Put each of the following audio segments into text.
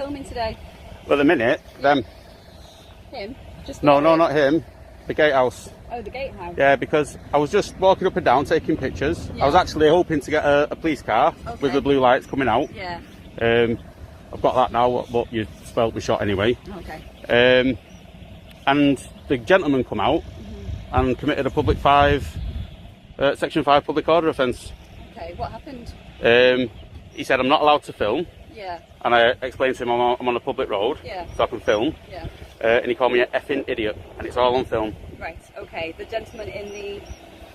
filming today? Well, at the minute, them. Him? Just No, not him. The gatehouse. Oh, the gatehouse. Yeah, because I was just walking up and down taking pictures. Yeah. I was actually hoping to get a police car with the blue lights coming out. Yeah. I've got that now, but you spoilt my shot anyway. Okay. And the gentleman come out and committed a Section 5 public order offence. Okay, what happened? He said I'm not allowed to film. Yeah. And I explained to him I'm on a public road, so I can film. Yeah. And he called me an effing idiot, and it's all on film. Right, okay. The gentleman in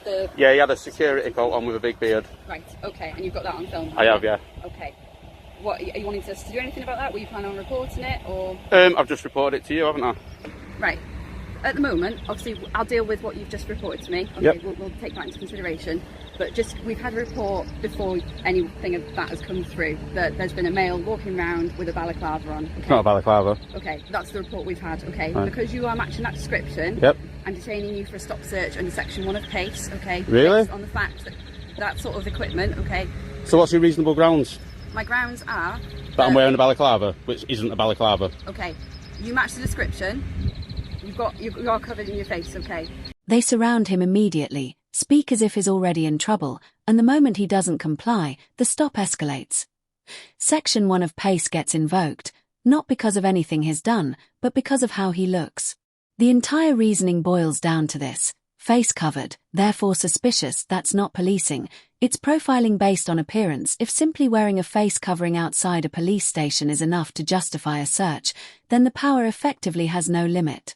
the... Yeah, he had a security coat on with a big beard. Right, okay. And you've got that on film? I have, yeah. Okay. What, are you wanting us to do anything about that? Were you planning on reporting it, or...? I've just reported it to you, haven't I? Right. At the moment, obviously, I'll deal with what you've just reported to me. Okay, yep. We'll take that into consideration. But we've had a report before anything of that has come through that there's been a male walking around with a balaclava on. Okay? It's not a balaclava. Okay, that's the report we've had. Okay, right. Because you are matching that description. Yep. I'm detaining you for a stop search under Section 1 of PACE. Okay. Really? Based on the fact that sort of equipment. Okay. So what's your reasonable grounds? My grounds are that I'm wearing a balaclava, which isn't a balaclava. Okay. You match the description. You are covered in your face. Okay. They surround him immediately, speak as if he's already in trouble, and the moment he doesn't comply, the stop escalates. Section 1 of PACE gets invoked, not because of anything he's done, but because of how he looks. The entire reasoning boils down to this: face covered, therefore suspicious. That's not policing, it's profiling based on appearance. If simply wearing a face covering outside a police station is enough to justify a search, then the power effectively has no limit.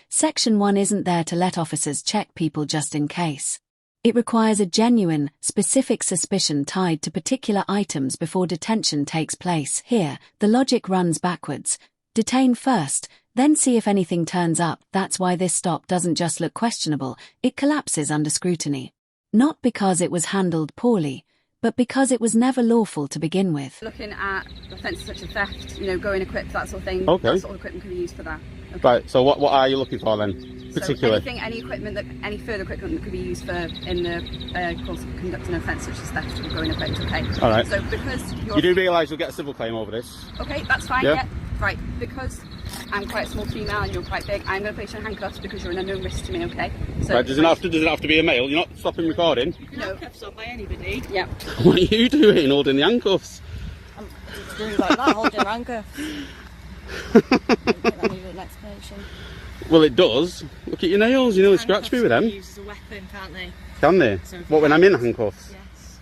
Section 1 isn't there to let officers check people just in case. It requires a genuine, specific suspicion tied to particular items before detention takes place. Here, the logic runs backwards. Detain first, then see if anything turns up. That's why this stop doesn't just look questionable, it collapses under scrutiny. Not because it was handled poorly, but because it was never lawful to begin with. Looking at offences such as theft, going equipped, that sort of thing. Okay. That sort of equipment can be used for that. Okay. Right, so what are you looking for then, particularly? So any further equipment that could be used in the course of conducting an offence such as theft or going equipped. Okay. All right. So because you do realise you'll get a civil claim over this? Okay, that's fine. Yeah. Yeah. Right. Because I'm quite a small female and you're quite big, I'm going to place you in handcuffs because you're an unknown risk to me. Okay. So right, does it have to be a male? You're not stopping recording? No. Handcuffs on by anybody. Yeah. What are you doing holding the handcuffs? I'm just doing like that, holding handcuffs. I don't need an explanation. Well, it does. Look at your nails. You nearly scratched me with them. Used as a weapon, can't they? Can they? So what, when I'm in handcuffs? Yes.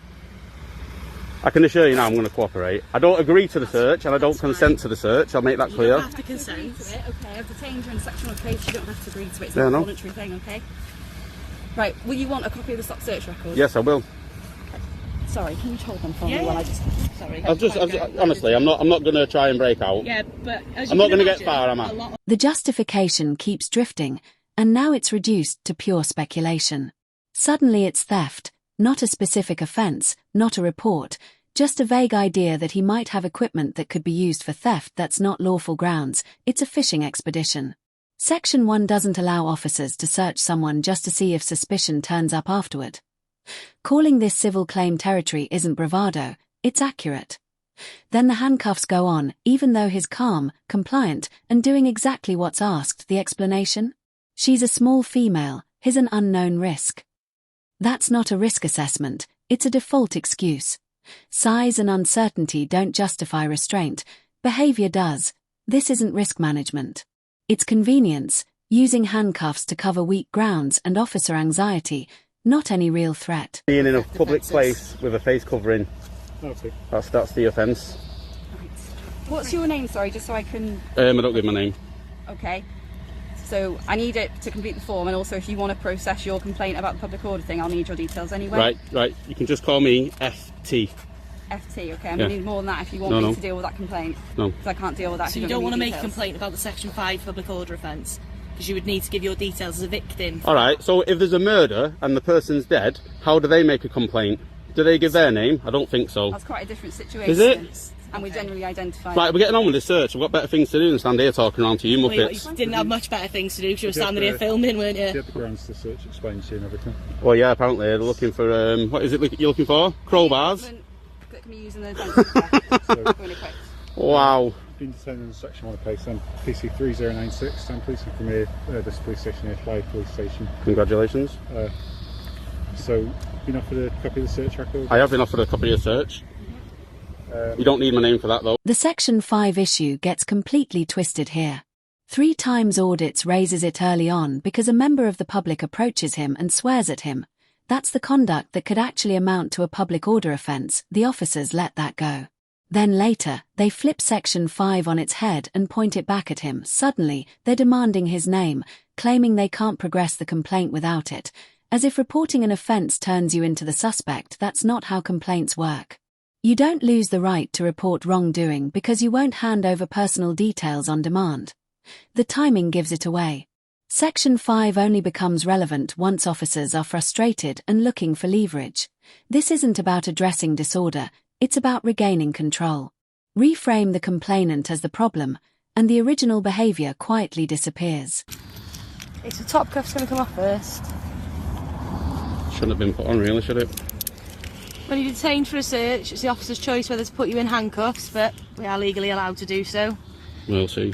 I can assure you now I'm going to cooperate. I don't agree to the search and I don't consent to the search. I'll make that clear. You don't have to consent. Okay, I've detained you in Section 1 of PACE. You don't have to agree to it. It's Yeah, not a no. voluntary thing. Okay. Right. Will you want a copy of the stop search record? Yes, I will. Sorry, can you hold them for Yeah, me while yeah. I just... Sorry. Honestly, I'm not going to try and break out. Yeah, but as I'm not going to get far, am I? The justification keeps drifting, and now it's reduced to pure speculation. Suddenly it's theft, not a specific offence, not a report, just a vague idea that he might have equipment that could be used for theft. That's not lawful grounds, it's a fishing expedition. Section 1 doesn't allow officers to search someone just to see if suspicion turns up afterward. Calling this civil claim territory isn't bravado, it's accurate. Then the handcuffs go on, even though he's calm, compliant, and doing exactly what's asked. The explanation? She's a small female, he's an unknown risk. That's not a risk assessment, it's a default excuse. Size and uncertainty don't justify restraint, behavior does. This isn't risk management. It's convenience, using handcuffs to cover weak grounds and officer anxiety, not any real threat. Being in a public place with a face covering, that's the offence. Right. What's your name, sorry, just so I can... I don't give my name. Okay. So I need it to complete the form, and also if you want to process your complaint about the public order thing, I'll need your details anyway. Right. You can just call me FT. FT, okay. I'm going to need more than that if you want me to deal with that complaint. No. Because I can't deal with that. So you don't want to make a complaint about the Section 5 public order offence? Because you would need to give your details as a victim. Alright, so if there's a murder and the person's dead, how do they make a complaint? Do they give their name? I don't think so. That's quite a different situation. Is it? And we generally identify... Right, we're getting on with this search. We've got better things to do than stand here talking around to you muppets. Well, you didn't have much better things to do because you were standing here filming, weren't you? You have the grounds to search, explain to you and everything. Well, yeah, apparently they're looking for, what is it you're looking for? Crowbars? That can be used in the intensifies. Wow. been detained under section 1 of PACE, then PC 3096. I'm policing from here, this police station here, Fly Police Station. Congratulations. So, been offered a copy of the search record? I have been offered a copy of search. You don't need my name for that though. The Section 5 issue gets completely twisted here. 3 times Audits raises it early on because a member of the public approaches him and swears at him. That's the conduct that could actually amount to a public order offence. The officers let that go. Then later, they flip Section 5 on its head and point it back at him. Suddenly, they're demanding his name, claiming they can't progress the complaint without it. As if reporting an offence turns you into the suspect. That's not how complaints work. You don't lose the right to report wrongdoing because you won't hand over personal details on demand. The timing gives it away. Section 5 only becomes relevant once officers are frustrated and looking for leverage. This isn't about addressing disorder, it's about regaining control. Reframe the complainant as the problem, and the original behaviour quietly disappears. Okay, so top cuff's going to come off first. Shouldn't have been put on really, should it? When you're detained for a search, it's the officer's choice whether to put you in handcuffs, but we are legally allowed to do so. We'll see.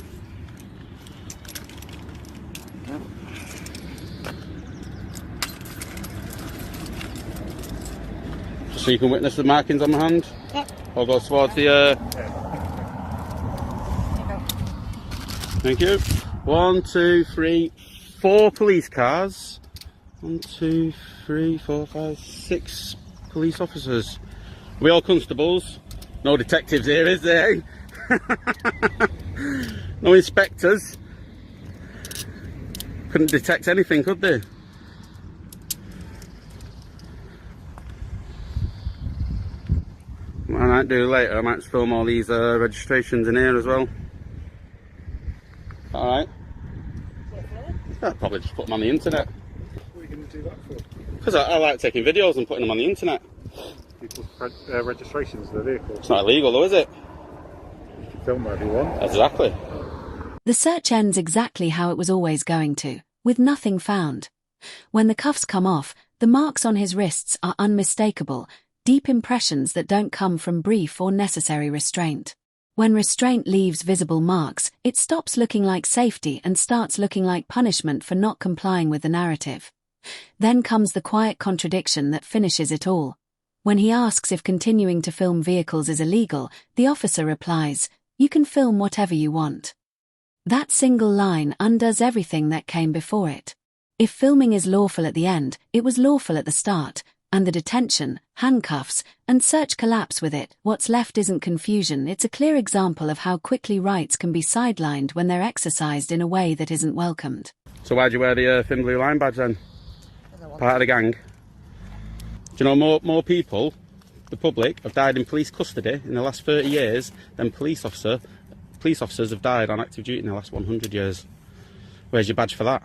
So you can witness the markings on my hand? Yep. I'll go towards the... Thank you. 1, 2, 3, 4 police cars. 1, 2, 3, 4, 5, 6 police officers. We all constables. No detectives here, is there? No inspectors. Couldn't detect anything, could they? What I might do later, I might film all these registrations in here as well. Alright. I'll probably just put them on the internet. What are you going to do that for? Because I like taking videos and putting them on the internet. People's registrations of their vehicles. It's not illegal though, is it? You can film wherever you want. Exactly. The search ends exactly how it was always going to, with nothing found. When the cuffs come off, the marks on his wrists are unmistakable, deep impressions that don't come from brief or necessary restraint. When restraint leaves visible marks, it stops looking like safety and starts looking like punishment for not complying with the narrative. Then comes the quiet contradiction that finishes it all. When he asks if continuing to film vehicles is illegal, the officer replies, "You can film whatever you want." That single line undoes everything that came before it. If filming is lawful at the end, it was lawful at the start, and the detention, handcuffs, and search collapse with it. What's left isn't confusion, it's a clear example of how quickly rights can be sidelined when they're exercised in a way that isn't welcomed. So why'd you wear the thin blue line badge then? Part of the gang? Do you know more people, the public, have died in police custody in the last 30 years than police officers have died on active duty in the last 100 years? Where's your badge for that?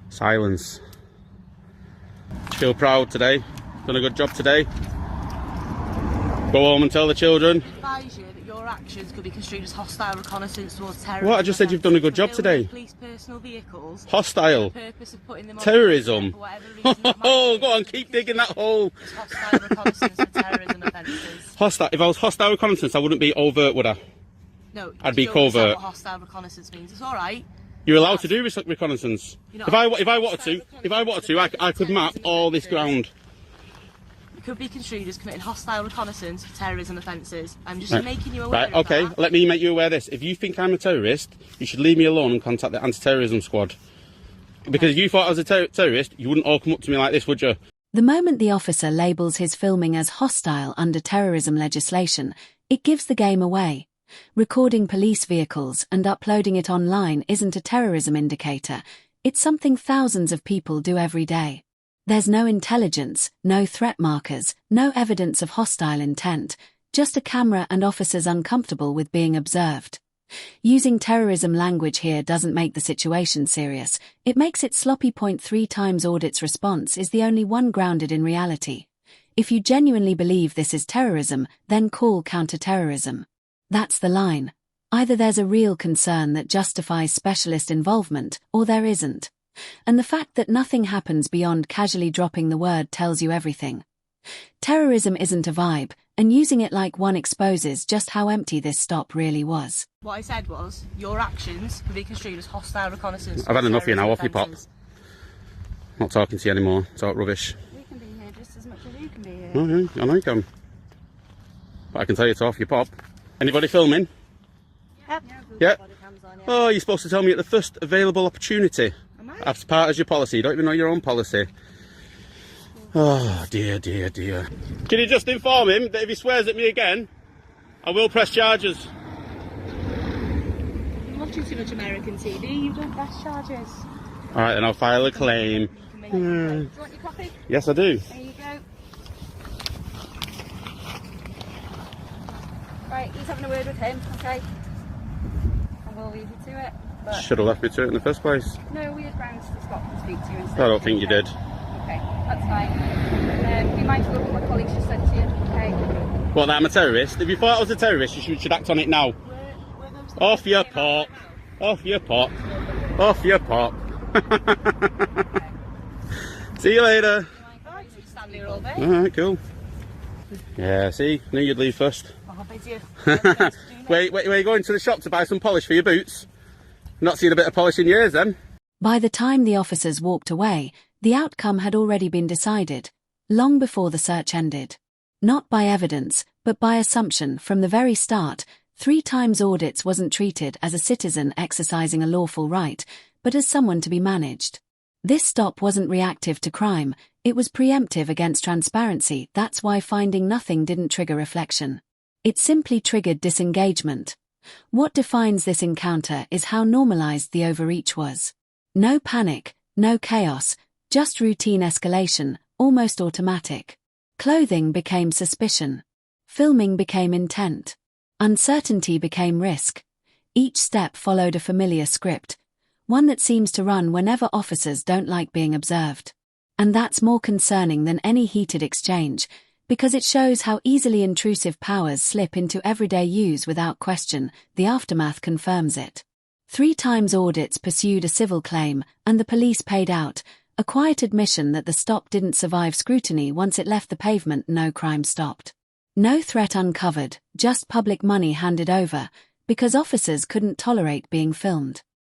Silence. Feel proud today? Done a good job today? Go home and tell the children. I advise you that your actions could be construed as hostile reconnaissance towards terrorism. What? I just said you've done a good job today. Police personal vehicles. Hostile. For the purpose of putting them on Terrorism. for whatever reason that might Oh, be. go on, keep digging that hole. It's hostile reconnaissance for terrorism offences. Hostile. If I was hostile reconnaissance, I wouldn't be overt, would I? No, I'd be you don't understand covert. what hostile reconnaissance means. It's all right. You're allowed to do reconnaissance. You're If not I wanted to, I could map all this ground. It could be construed as committing hostile reconnaissance for terrorism offences. I'm just Right. making you aware Right, of okay, that. let me make you aware of this. If you think I'm a terrorist, you should leave me alone and contact the anti-terrorism squad. Because if you thought I was a terrorist, you wouldn't all come up to me like this, would you? The moment the officer labels his filming as hostile under terrorism legislation, it gives the game away. Recording police vehicles and uploading it online isn't a terrorism indicator, it's something thousands of people do every day. There's no intelligence, no threat markers, no evidence of hostile intent, just a camera and officers uncomfortable with being observed. Using terrorism language here doesn't make the situation serious, it makes it sloppy. 3 times Audit's response is the only one grounded in reality. If you genuinely believe this is terrorism, then call counter-terrorism. That's the line. Either there's a real concern that justifies specialist involvement, or there isn't. And the fact that nothing happens beyond casually dropping the word tells you everything. Terrorism isn't a vibe, and using it like one exposes just how empty this stop really was. What I said was, your actions could be construed as hostile reconnaissance. I've had enough of you now, off your pop. Not talking to you anymore, talk rubbish. We can be here just as much as you can be here. Oh yeah, I know you can. But I can tell you to off your pop. Anybody filming? Yep. Yeah. Oh, you're supposed to tell me at the first available opportunity. Am I? As part of your policy. You don't even know your own policy. Oh, dear, dear, dear. Can you just inform him that if he swears at me again, I will press charges? You're watching too much American TV, you don't press charges. Alright, then I'll file a claim. Do you want your coffee? Yes, I do. There you go. Right, he's having a word with him, okay? And we'll leave you to it. But Should have left me to it in the first place. no, we had grounds to stop and speak to you instead. I don't think you did. Okay, that's fine. Be mindful of what my colleagues just said to you, okay? What, that I'm a terrorist? If you thought I was a terrorist, you should act on it now. Off your pop. Off your pop. Off your pop. See you later. Stand here all day. Alright, cool. Yeah, see? Knew you'd leave first. I'll bid you. Wait, are you going to the shop to buy some polish for your boots? Not seen a bit of polish in years then. By the time the officers walked away, the outcome had already been decided, long before the search ended. Not by evidence, but by assumption from the very start, 3 times Audits wasn't treated as a citizen exercising a lawful right, but as someone to be managed. This stop wasn't reactive to crime, it was preemptive against transparency. That's why finding nothing didn't trigger reflection. It simply triggered disengagement. What defines this encounter is how normalized the overreach was. No panic, no chaos, just routine escalation, almost automatic. Clothing became suspicion. Filming became intent. Uncertainty became risk. Each step followed a familiar script, one that seems to run whenever officers don't like being observed. And that's more concerning than any heated exchange, because it shows how easily intrusive powers slip into everyday use without question. The aftermath confirms it. 3 times Audits pursued a civil claim, and the police paid out, a quiet admission that the stop didn't survive scrutiny. Once it left the pavement, no crime stopped. No threat uncovered, just public money handed over, because officers couldn't tolerate being filmed.